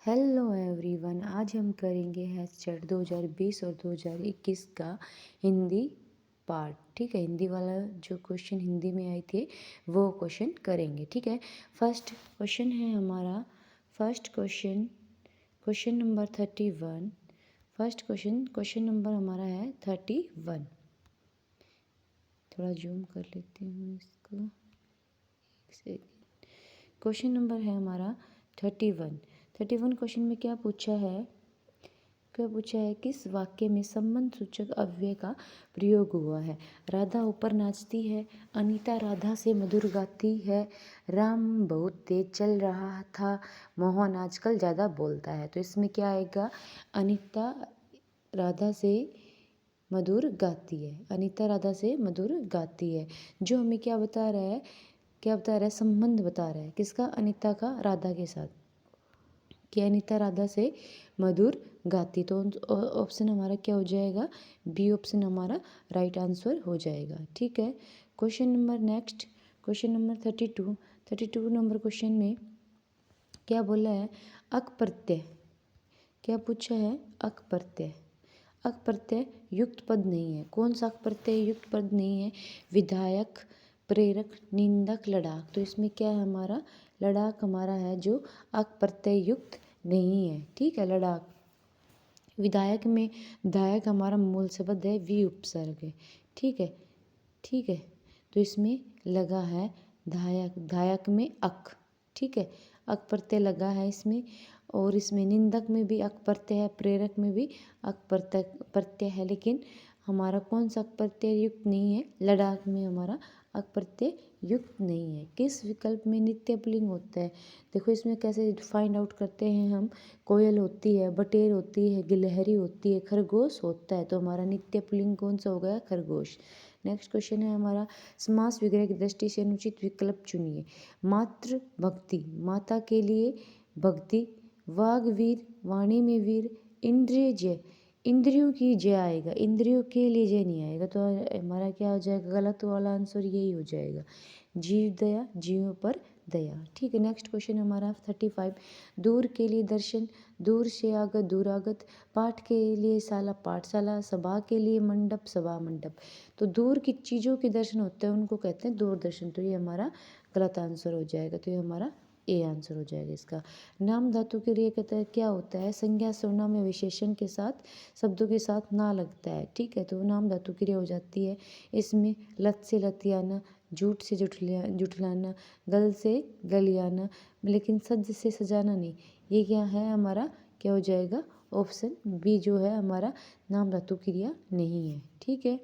Hello everyone, आज हम करेंगे हैशटैग 2020 और 2021 का हिंदी पार्ट। ठीक है, हिंदी वाला जो क्वेश्चन हिंदी में आए थे वो क्वेश्चन करेंगे। ठीक है, फर्स्ट क्वेश्चन है हमारा। Question number 31। First question number हमारा है 31। थोड़ा जूम कर लेती हूँ इसको, एक सेकेंड। क्वेश्चन नंबर है हमारा 31। क्वेश्चन में क्या पूछा है किस वाक्य में संबंध सूचक अव्यय का प्रयोग हुआ है। राधा ऊपर नाचती है, अनीता राधा से मधुर गाती है, राम बहुत तेज चल रहा था, मोहन आजकल ज़्यादा बोलता है। तो इसमें क्या आएगा, अनीता राधा से मधुर गाती है। अनीता राधा से मधुर गाती है, जो हमें क्या बता रहा है, संबंध बता रहा है किसका, अनीता का राधा के साथ, कि अनीता राधा से मधुर गाती। तो ऑप्शन हमारा क्या हो जाएगा, बी ऑप्शन हमारा राइट आंसर हो जाएगा। ठीक है, क्वेश्चन नंबर 32 नंबर क्वेश्चन में क्या बोला है, अक प्रत्यय। क्या पूछा है, अक प्रत्यय। अक प्रत्यय युक्त पद नहीं है। कौन सा अक प्रत्यय युक्त पद नहीं है, विधायक, प्रेरक, निंदक, लड़ाक। तो इसमें क्या है हमारा, लड़ाक हमारा है जो अक प्रत्यय युक्त नहीं है। ठीक है, लड़ाक। विधायक में धायक हमारा मूल शब्द है, वी उपसर्ग है। ठीक है, तो इसमें लगा है धायक, धायक में अक। ठीक है, अक प्रत्यय लगा है इसमें। और इसमें निंदक में भी अक प्रत्यय है, प्रेरक में भी अक प्रत्यय है, लेकिन हमारा कौन सा अक प्रत्यय युक्त नहीं है, लड़ाक में हमारा अक प्रत्यय युक्त नहीं है। किस विकल्प में नित्य पुल्लिंग होता है। देखो इसमें कैसे फाइंड आउट करते हैं हम, कोयल होती है, बटेर होती है, गिलहरी होती है, खरगोश होता है। तो हमारा नित्य पुल्लिंग कौन सा हो गया, खरगोश। नेक्स्ट क्वेश्चन है हमारा, समास विग्रह की दृष्टि से अनुचित विकल्प चुनिए। मातृ भक्ति, माता के लिए भक्ति, वाग वीर, वाणी में वीर, इंद्रिय जय, इंद्रियों की जय आएगा, इंद्रियों के लिए जय नहीं आएगा। तो हमारा क्या हो जाएगा, गलत वाला आंसर यही हो जाएगा, जीव दया, जीवों पर दया। ठीक है, नेक्स्ट क्वेश्चन हमारा 35। दूर के लिए दर्शन, दूर से आगत, दूरागत, पाठ के लिए शाला, पाठशाला, सभा के लिए मंडप, सभा मंडप। तो दूर की चीज़ों के दर्शन होते हैं उनको कहते हैं दूरदर्शन। तो ये हमारा गलत आंसर हो जाएगा, तो ये हमारा ए आंसर हो जाएगा इसका। नाम धातु के लिए कहता है क्या होता है, संज्ञा सर्वनाम में विशेषण के साथ शब्दों के साथ ना लगता है। ठीक है, तो नाम धातु क्रिया हो जाती है। इसमें लत से लतियाना, झूठ से जुठलाना, गल से गलियाना, लेकिन सज से सजाना नहीं। ये क्या है हमारा, क्या हो जाएगा, ऑप्शन बी जो है हमारा नाम धातु क्रिया नहीं है। ठीक है,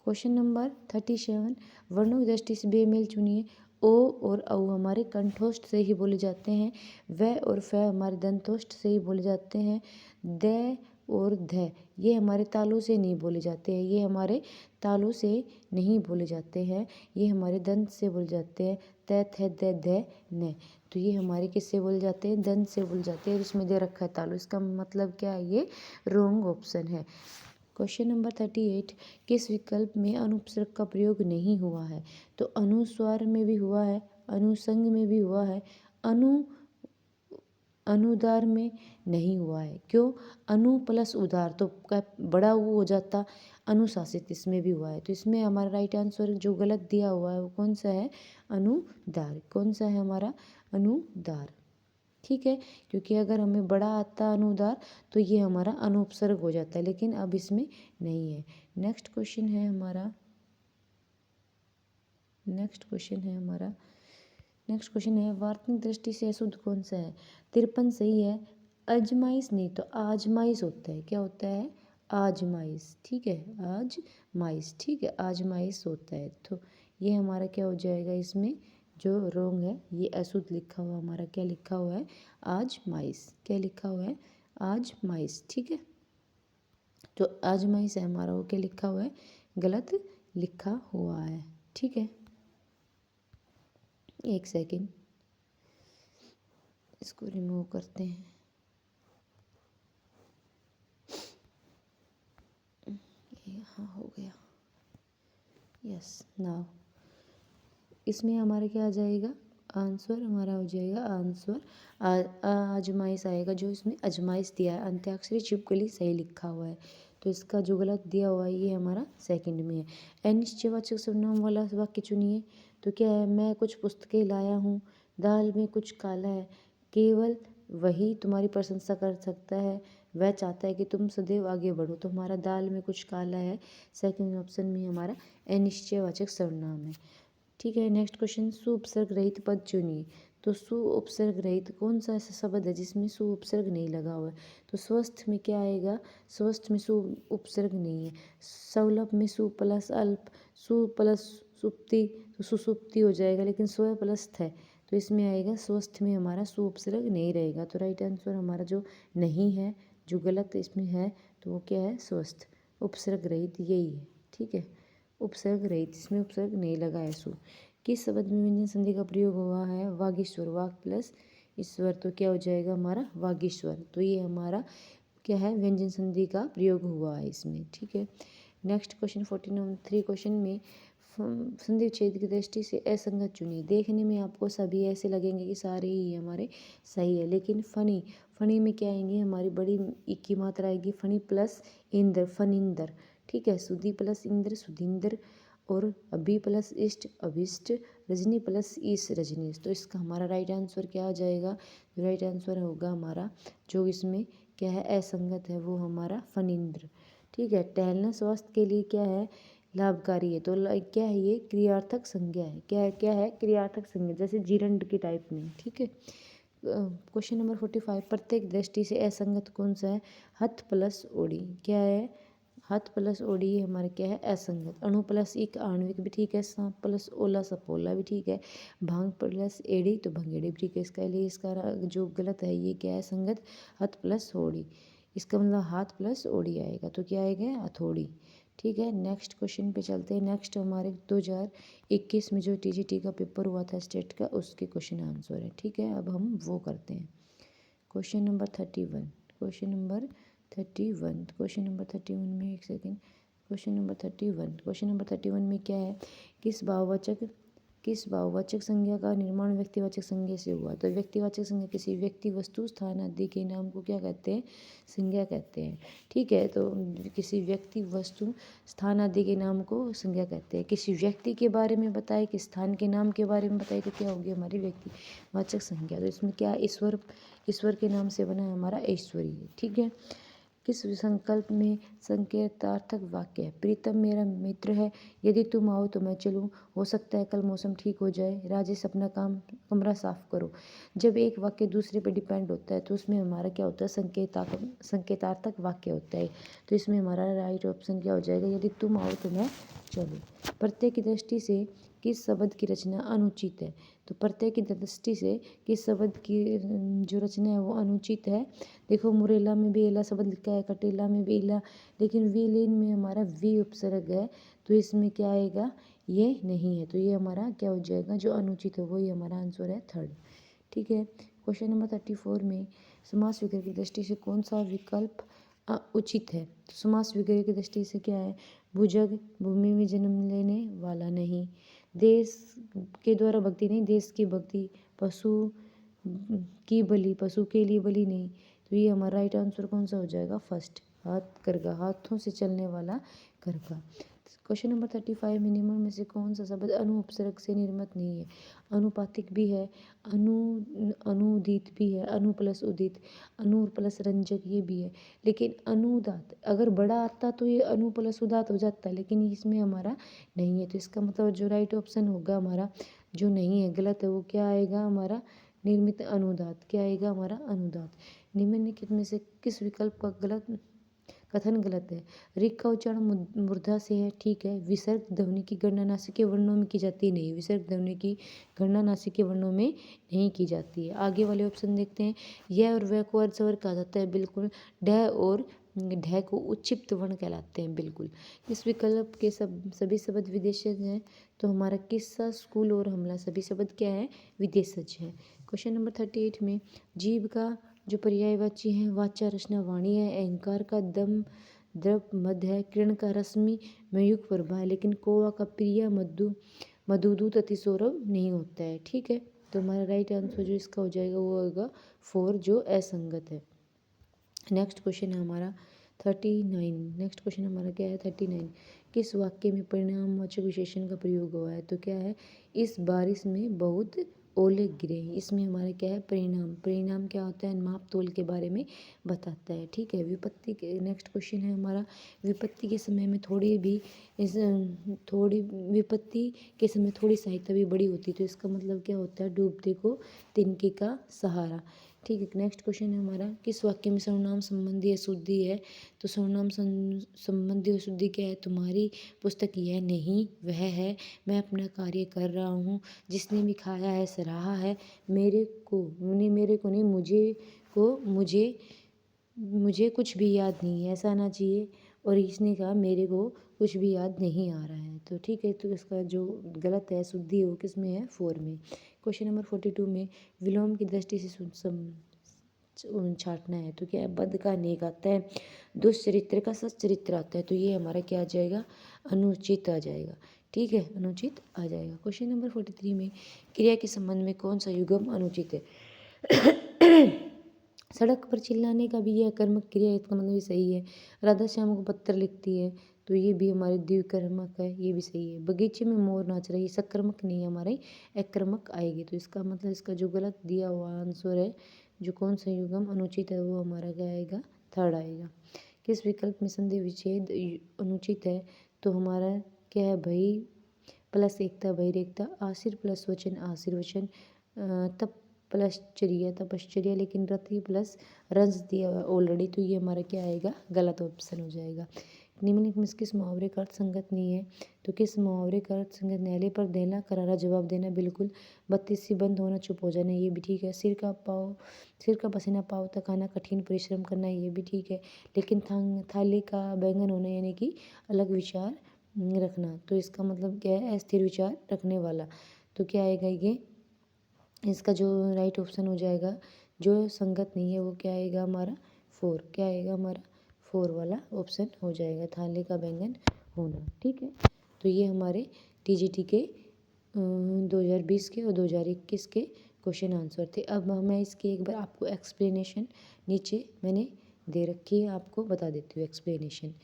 क्वेश्चन नंबर 37। वर्णों की दृष्टि से बेमेल चुनिए। ओ और औ हमारे कंठोष्ठ से ही बोले जाते हैं, व और फ हमारे दंतोष्ठ से ही बोले जाते हैं, द और ध ये हमारे तालु से नहीं बोले जाते हैं, ये हमारे तालु से नहीं बोले जाते हैं, ये हमारे दंत से बोले जाते हैं, त थ द ध न। तो ये हमारे किससे बोले जाते हैं, दंत से बोले जाते हैं। और इसमें दे रखा है तालु, इसका मतलब क्या है, ये रॉन्ग ऑप्शन है। Question number 38। किस विकल्प में अनुपसर्ग का प्रयोग नहीं हुआ है। तो अनुस्वार में भी हुआ है, अनुसंग में भी हुआ है, अनुदार में नहीं हुआ है। क्यों, अनु प्लस उदार तो बड़ा वो हो जाता, अनुशासित इसमें भी हुआ है। तो इसमें हमारा राइट आंसर जो गलत दिया हुआ है वो कौन सा है, अनुदार। कौन सा है हमारा, अनुदार। ठीक है, क्योंकि अगर हमें बड़ा आता अनुदार तो ये हमारा अनुपसर्ग हो जाता है, लेकिन अब इसमें नहीं है। नेक्स्ट क्वेश्चन है हमारा नेक्स्ट क्वेश्चन है वार्तनिक दृष्टि से अशुद्ध कौन सा है। 53 सही है, अजमाइश नहीं तो आजमाइश होता है। क्या होता है, आजमाइश। ठीक है, आजमाइश। ठीक है, आजमाइश होता है। तो ये हमारा क्या हो जाएगा, इसमें जो रोंग है, ये अशुद्ध लिखा हुआ हमारा क्या लिखा हुआ है, आजमाइश। क्या लिखा हुआ है, आजमाइश। ठीक है, तो आजमाइश है हमारा, वो क्या लिखा हुआ है, गलत लिखा हुआ है। ठीक है, एक सेकेंड, इसको रिमूव करते हैं। यहाँ हो गया, यस नाउ। इसमें हमारा क्या आ जाएगा, आंसर हमारा हो जाएगा आंसर आजमाइश आएगा, जो इसमें अजमाइश दिया है, अंत्याक्षरी छिपकली सही लिखा हुआ है। तो इसका जो गलत दिया हुआ है ये हमारा सेकंड में है। अनिश्चयवाचक सर्वनाम वाला वाक्य चुनिए। तो क्या है, मैं कुछ पुस्तकें लाया हूँ, दाल में कुछ काला है, केवल वही तुम्हारी प्रशंसा कर सकता है, वह चाहता है कि तुम सदैव आगे बढ़ो। तो हमारा दाल में कुछ काला है सेकंड ऑप्शन में हमारा अनिश्चयवाचक सर्वनाम है। ठीक है, नेक्स्ट क्वेश्चन, सु उपसर्ग रहित पद चुनिए। तो सु उपसर्ग रहित कौन सा ऐसा शब्द है जिसमें सु उपसर्ग नहीं लगा हुआ है? तो स्वस्थ में क्या आएगा, स्वस्थ में सु उपसर्ग नहीं है। सवलभ में सु प्लस अल्प, सु प्लस सुप्ति, तो सुसुप्ति हो जाएगा, लेकिन स्व प्लस थ, तो इसमें आएगा स्वस्थ में हमारा सु उपसर्ग नहीं रहेगा। तो राइट आंसर हमारा जो नहीं है, जो गलत इसमें है, तो वो क्या है, स्वस्थ उपसर्ग रहित यही है। ठीक है, उपसर्ग रहित, इसमें उपसर्ग नहीं लगा है सु। किस शब्द में व्यंजन संधि का प्रयोग हुआ है, वागीश्वर, वाग प्लस ईश्वर, तो क्या हो जाएगा हमारा वागीश्वर। तो ये हमारा क्या है, व्यंजन संधि का प्रयोग हुआ है इसमें। ठीक है, नेक्स्ट क्वेश्चन 43 क्वेश्चन में संधि विच्छेद की दृष्टि से असंगत चुनिए। देखने में आपको सभी ऐसे लगेंगे कि सारे ही हमारे सही है, लेकिन फनी, फनी में क्या आएंगे, हमारी बड़ी ई की मात्रा आएगी, फनी प्लस इंद्र, फनिंदर। ठीक है, सुधी प्लस इंद्र, सुधिंदर, और अभी प्लस इष्ट, अभिष्ट, रजनी प्लस ईश, रजनीश। तो इसका हमारा राइट आंसर क्या आ जाएगा, जो राइट आंसर होगा हमारा, जो इसमें क्या है असंगत है, वो हमारा फनिंद्र। ठीक है, टहलना स्वास्थ्य के लिए क्या है, लाभकारी है। तो क्या है, ये क्रियार्थक संज्ञा है। क्या है क्रियार्थक संज्ञा, जैसे जीरंड के टाइप में। ठीक है, क्वेश्चन नंबर 45, प्रत्येक दृष्टि से असंगत कौन सा है, हथ प्लस ओडी। क्या है, हथ प्लस ओडी हमारे क्या है असंगत। अणु प्लस इक, आणविक भी ठीक है। सांप प्लस ओला, सपोला भी ठीक है। भांग प्लस एड़ी, तो भंगेड़ी भी ठीक है। इसका लिए इसका जो गलत है ये क्या है संगत, हथ प्लस ओडी। इसका मतलब हाथ प्लस ओडी आएगा, तो क्या आएगा हथौड़ी। ठीक है, नेक्स्ट क्वेश्चन पे चलते हैं। नेक्स्ट हमारे 2021 में जो टीजीटी का पेपर हुआ था स्टेट का, उसके क्वेश्चन आंसर है। ठीक है, अब हम वो करते हैं। Question number 31, question number 31, question number 31 में एक second, question number 31, question number 31 में क्या है, किस भाववाचक संज्ञा का निर्माण व्यक्तिवाचक संज्ञा से हुआ। तो व्यक्तिवाचक संज्ञा किसी व्यक्ति, वस्तु, स्थान आदि के नाम को क्या कहते हैं, संज्ञा कहते हैं। ठीक है, तो किसी व्यक्ति, वस्तु, स्थान आदि के नाम को संज्ञा कहते हैं। किसी व्यक्ति के बारे में बताए, किस स्थान के नाम के बारे में बताए, तो क्या होगी हमारी व्यक्तिवाचक संज्ञा। तो इसमें क्या, ईश्वर के नाम से बना है हमारा ऐश्वर्य। ठीक है, किस संकल्प में संकेतार्थक वाक्य है, प्रीतम मेरा मित्र है, यदि तुम आओ तो मैं चलूं, हो सकता है कल मौसम ठीक हो जाए, राजेश अपना कमरा साफ करो। जब एक वाक्य दूसरे पर डिपेंड होता है तो उसमें हमारा क्या होता है, संकेतार्थक वाक्य होता है। तो इसमें हमारा राइट ऑप्शन क्या हो जाएगा, यदि तुम आओ तो मैं चलूँ। प्रत्यय की दृष्टि से किस शब्द की रचना अनुचित है। तो प्रत्यय की दृष्टि से किस शब्द की जो रचना है वो अनुचित है। देखो, मुरेला में भी एला शब्द लिखा है, कटेला में भी इला, लेकिन विलीन में हमारा वी उपसर्ग है, तो इसमें क्या आएगा, ये नहीं है। तो ये हमारा क्या हो जाएगा, जो अनुचित है वही हमारा आंसर है थर्ड। ठीक है, क्वेश्चन नंबर 34 में समास विग्रह की दृष्टि से कौन सा विकल्प उचित है। तो समास विग्रह की दृष्टि से क्या है, भुजग भूमि में जन्म लेने वाला नहीं, देश के द्वारा भक्ति नहीं, देश की भक्ति, पशु की बलि, पशु के लिए बलि नहीं। तो ये हमारा राइट आंसर कौन सा हो जाएगा, फर्स्ट, हाथ करगा, हाथों से चलने वाला करगा। क्वेश्चन नंबर 35 में निम्न में से कौन सा शब्द अनु उपसर्ग से निर्मित नहीं है। अनुपातिक भी है, अनुदित भी है, अनु प्लस उदित, अनु प्लस रंजक ये भी है, लेकिन अनुदात अगर बड़ा आता तो ये अनु प्लस उदात हो जाता है, लेकिन इसमें हमारा नहीं है। तो इसका मतलब जो राइट ऑप्शन होगा हमारा, जो नहीं है गलत है, वो क्या आएगा हमारा, निर्मित अनुदात। क्या आएगा हमारा, अनुदात। निम्नलिखित में से किस विकल्प का गलत कथन गलत है। ऋक का उच्चारण मूर्धा से है, ठीक है। विसर्ग ध्वनि की गणना नासिक वर्णों में की जाती है, नहीं, विसर्ग ध्वनि की गणना नासिक वर्णों में नहीं की जाती है। आगे वाले ऑप्शन देखते हैं। यह और वह को अर्ध स्वर कहा जाता है, बिल्कुल। ढ और ढ को उच्चिप्त वर्ण कहलाते हैं, बिल्कुल। इस विकल्प के सभी शब्द विदेशज हैं, तो हमारा किस्सा, स्कूल और हमला सभी शब्द क्या है, विदेशज हैं। क्वेश्चन नंबर 38 में जीव का जो पर्यायवाची है, वाचा रचना वाणी है, अहंकार का दम द्रव मध्य है, किरण का रश्मि में युग प्रभा है, लेकिन कौवा का प्रिय मधुदूत अति सौरभ नहीं होता है। ठीक है, तो हमारा राइट आंसर जो इसका हो जाएगा वो होगा 4 जो असंगत है। नेक्स्ट क्वेश्चन है हमारा 39। नेक्स्ट क्वेश्चन हमारा क्या है 39। किस वाक्य में परिणामवाचक विशेषण का प्रयोग हुआ है? तो क्या है, इस बारिश में बहुत ओले गिरे हैं। इसमें हमारा क्या है, परिणाम। परिणाम क्या होता है, माप तोल के बारे में बताता है। ठीक है, विपत्ति के नेक्स्ट क्वेश्चन है हमारा, विपत्ति के समय में थोड़ी विपत्ति के समय थोड़ी सहायता भी बड़ी होती है। तो इसका मतलब क्या होता है, डूबते को तिनके का सहारा। ठीक है, नेक्स्ट क्वेश्चन है हमारा, किस वाक्य में सर्वनाम संबंधी अशुद्धि है? तो सर्वनाम संबंधी अशुद्धि क्या है, तुम्हारी पुस्तक यह नहीं वह है, मैं अपना कार्य कर रहा हूँ, जिसने भी खाया है सराहा है, मेरे को नहीं, मुझे कुछ भी याद नहीं है, ऐसा आना चाहिए। और इसने कहा मेरे को कुछ भी याद नहीं आ रहा है। तो ठीक है, तो इसका जो गलत है शुद्धि है वो किस में है, 4 में। क्वेश्चन नंबर 42 में विलोम की दृष्टि से छाटना है। तो क्या है, बद का नेक आता है, दुष्चरित्र का सच्चरित्र आता है। तो ये हमारा क्या आ जाएगा, अनुचित आ जाएगा। ठीक है, अनुचित आ जाएगा। क्वेश्चन नंबर 43 में क्रिया के संबंध में कौन सा युग्म अनुचित है? सड़क पर चिल्लाने का भी यह कर्मक क्रिया, इसका मतलब भी सही है। राधा श्याम को पत्र लिखती है, तो ये भी हमारे द्विकर्मक है, ये भी सही है। बगीचे में मोर नाच रही है, सकर्मक नहीं है, हमारे अकर्मक आएगी। तो इसका मतलब इसका जो गलत दिया हुआ आंसर है, जो कौन सा युग्म अनुचित है, वो हमारा क्या आएगा, 3rd आएगा। किस विकल्प में संधि विच्छेद अनुचित है? तो हमारा क्या है, भई प्लस एकता बहिरेकता, आशीर प्लस वचन आशीर्वचन, तप प्लस चर्या तपश्चर्या, लेकिन रति प्लस रंज दिया हुआ ऑलरेडी। तो ये हमारा क्या आएगा, गलत ऑप्शन हो जाएगा। निम्नलिखित में किस मुहावरे का अर्थ संगत नहीं है? तो किस मुहावरे का अर्थ संगत, न्यायालय पर देना करारा जवाब देना बिल्कुल, 32 सी बंद होना चुप हो जाना, ये भी ठीक है। सिर का पसीना पाँव तक आना, कठिन परिश्रम करना, ये भी ठीक है। लेकिन थाली का बैंगन होना, यानी कि अलग विचार रखना। तो इसका मतलब क्या है, अस्थिर विचार रखने वाला। तो क्या आएगा ये, इसका जो राइट ऑप्शन हो जाएगा जो संगत नहीं है, वो क्या आएगा हमारा, 4। क्या आएगा हमारा, 4 वाला ऑप्शन हो जाएगा, थाली का बैंगन होना। ठीक है, तो ये हमारे टीजीटी के 2020 के और 2021 के क्वेश्चन आंसर थे। अब मैं इसकी एक बार आपको एक्सप्लेनेशन नीचे मैंने दे रखी है, आपको बता देती हूँ एक्सप्लेनेशन।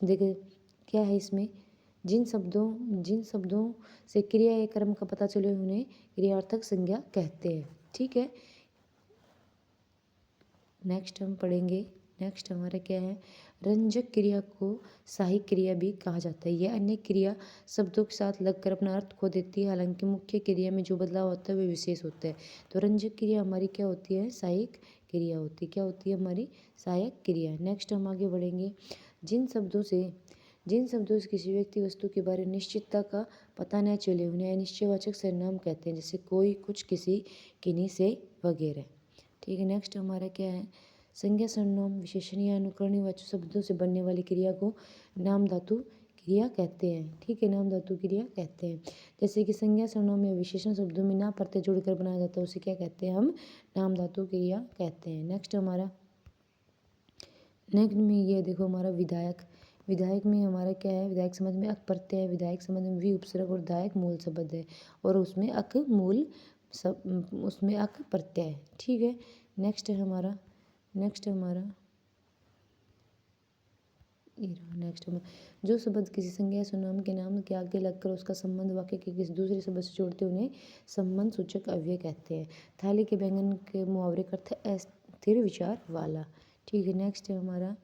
देखिए क्या है इसमें, जिन शब्दों से क्रिया या कर्म का पता चले उन्हें क्रियार्थक संज्ञा कहते हैं। ठीक है, नेक्स्ट हम पढ़ेंगे। नेक्स्ट हमारा क्या है, रंजक क्रिया को सहायक क्रिया भी कहा जाता है। यह अन्य क्रिया शब्दों के साथ लगकर अपना अर्थ खो देती है, हालांकि मुख्य क्रिया में जो बदलाव होता है वह विशेष होता है। तो रंजक क्रिया हमारी क्या होती है, सहायक क्रिया होती है। क्या होती है हमारी, सहायक क्रिया। नेक्स्ट हम आगे बढ़ेंगे। जिन शब्दों से किसी व्यक्ति वस्तु के बारे में निश्चितता का पता न चले उन्हें अनिश्चयवाचक सर्वनाम कहते हैं, जैसे कोई, कुछ, किसी, किन्हीं से वगैरह। ठीक है, नेक्स्ट हमारा क्या है, संज्ञा सर्वनाम विशेषण या अनुकरणीवाचक शब्दों से बनने वाली क्रिया को नाम धातु क्रिया कहते हैं। ठीक है, नाम धातु क्रिया कहते हैं। जैसे कि संज्ञा सर्वनाम या विशेषण शब्दों में ना प्रत्यय जोड़कर बनाया जाता है, उसे क्या कहते हैं, हम नाम धातु क्रिया कहते हैं। नेक्स्ट में ये देखो हमारा विधायक में हमारा क्या है, विधायक संबंध में अक प्रत्यय है, विधायक संबंध में भी उपसर्ग और दायक मूल शब्द है, और उसमें अक प्रत्यय है। ठीक है, नेक्स्ट हमारा जो शब्द किसी संज्ञा सर्वनाम के नाम के आगे लगकर उसका संबंध वाक्य के किसी दूसरे शब्द से जोड़ते उन्हें संबंध सूचक अव्यय कहते हैं। थाली के बैंगन के मुहावरे का अर्थ अस्थिर विचार वाला। ठीक है, नेक्स्ट है हमारा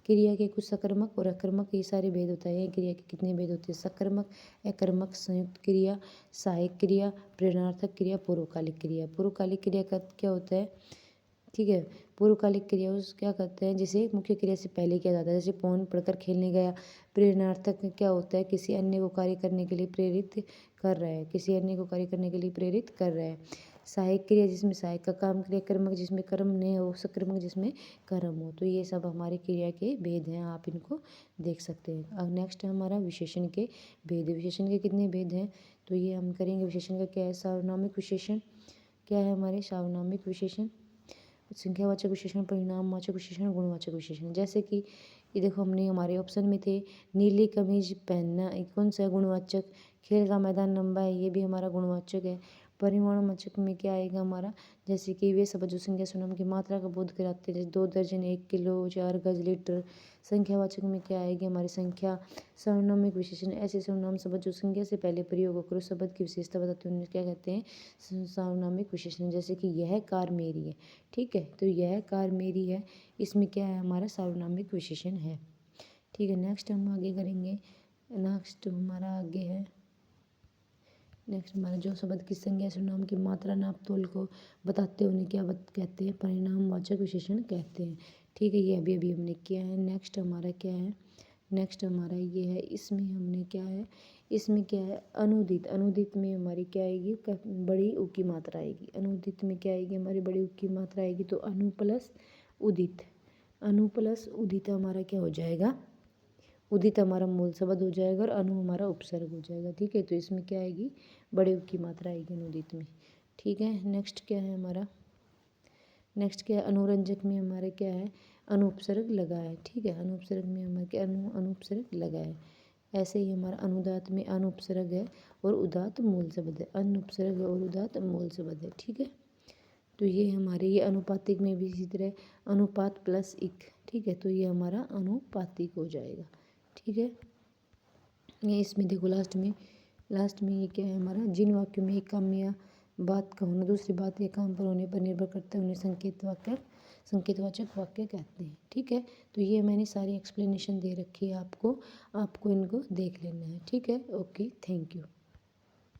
क्रिया के कुछ सकर्मक और अकर्मक, ये सारे भेद होता है। क्रिया के कितने भेद होते हैं, सकर्मक, अकर्मक, संयुक्त क्रिया, सहायक क्रिया, प्रेरणार्थक क्रिया, पूर्वकालिक क्रिया। पूर्वकालिक क्रिया का क्या होता है, ठीक है, पूर्वकालिक क्रिया उस क्या करते हैं, जिसे मुख्य क्रिया से पहले किया जाता है, जैसे पौन पढ़कर खेलने गया। प्रेरणार्थक क्या होता है, किसी अन्य को कार्य करने के लिए प्रेरित कर रहा है, किसी अन्य को कार्य करने के लिए प्रेरित कर रहा है। सहायक क्रिया जिसमें सहायक का काम, क्रिया कर्मक जिसमें कर्म नहीं हो, सकर्मक जिसमें कर्म हो। तो ये सब हमारी क्रिया के भेद हैं, आप इनको देख सकते हैं। अब नेक्स्ट है हमारा विशेषण के भेद। विशेषण के कितने भेद हैं, तो ये हम करेंगे। विशेषण का क्या है, सार्वनामिक विशेषण क्या है हमारे, सार्वनामिक विशेषण, संख्यावाचक विशेषण, परिणामवाचक विशेषण, गुणवाचक विशेषण। जैसे कि ये देखो हमने हमारे ऑप्शन में थे, नीली कमीज पहनना, कौन सा है, गुणवाचक। खेल का मैदान लंबा है, ये भी हमारा गुणवाचक है। परिमाणवाचक में क्या आएगा हमारा, जैसे कि वे शब्द जो संज्ञा सर्वनाम की मात्रा का बोध कराते हैं, जैसे 2 दर्जन, 1 किलो, 4 गज, लीटर। संख्यावाचक में क्या आएगी हमारी संख्या। सर्वनामिक विशेषण ऐसे सर्वनाम शब्द जो संज्ञा से पहले प्रयोग करो शब्द की विशेषता बताते हैं उन्हें क्या कहते हैं, सर्वनामिक विशेषण। जैसे कि यह कार मेरी है, ठीक है, तो यह कार मेरी है, इसमें क्या है हमारा सार्वनामिक विशेषण है। ठीक है, नेक्स्ट हम आगे करेंगे। नेक्स्ट हमारा आगे है, नेक्स्ट हमारा जो शब्द की संज्ञा सर्वनाम की मात्रा नाप तोल को बताते हैं उन्हें क्या कहते हैं, परिणामवाचक विशेषण कहते हैं। ठीक है, ये अभी अभी हमने किया है। नेक्स्ट हमारा क्या है, नेक्स्ट हमारा ये है, इसमें हमने क्या है, इसमें क्या है, अनुदित। अनुदित में हमारी क्या आएगी, बड़ी ऊ की मात्रा आएगी। अनुदित में क्या आएगी हमारी, बड़ी ऊ की मात्रा आएगी, तो अनु प्लस उदित। अनु प्लस उदित हमारा क्या हो जाएगा, उदित हमारा मूल शब्द हो जाएगा और अनु हमारा उपसर्ग हो जाएगा। ठीक है, तो इसमें क्या आएगी, बड़े ऊ की मात्रा आएगी अनुदित में। ठीक है, नेक्स्ट क्या है हमारा, नेक्स्ट क्या है, अनुरंजक में हमारे क्या है, अनुपसर्ग लगा है। ठीक है, अनुपसर्ग में हमारे क्या अनुपसर्ग लगा है। ऐसे ही हमारा अनुदात में अनुपसर्ग है और उदात मूल शब्द है, अनुपसर्ग और उदात मूल शब्द है। ठीक है, तो ये हमारे ये अनुपातिक में भी इसी तरह अनुपात प्लस इक। ठीक है, तो ये हमारा अनुपातिक हो जाएगा। ठीक है, ये इसमें देखो लास्ट में ये क्या है हमारा, जिन वाक्यों में एक काम या बात का होना दूसरी बात या काम पर होने पर निर्भर करता है उन्हें संकेतवाचक वाक्य कहते हैं। ठीक है, तो ये मैंने सारी एक्सप्लेनेशन दे रखी है आपको इनको देख लेना है। ठीक है, ओके, थैंक यू।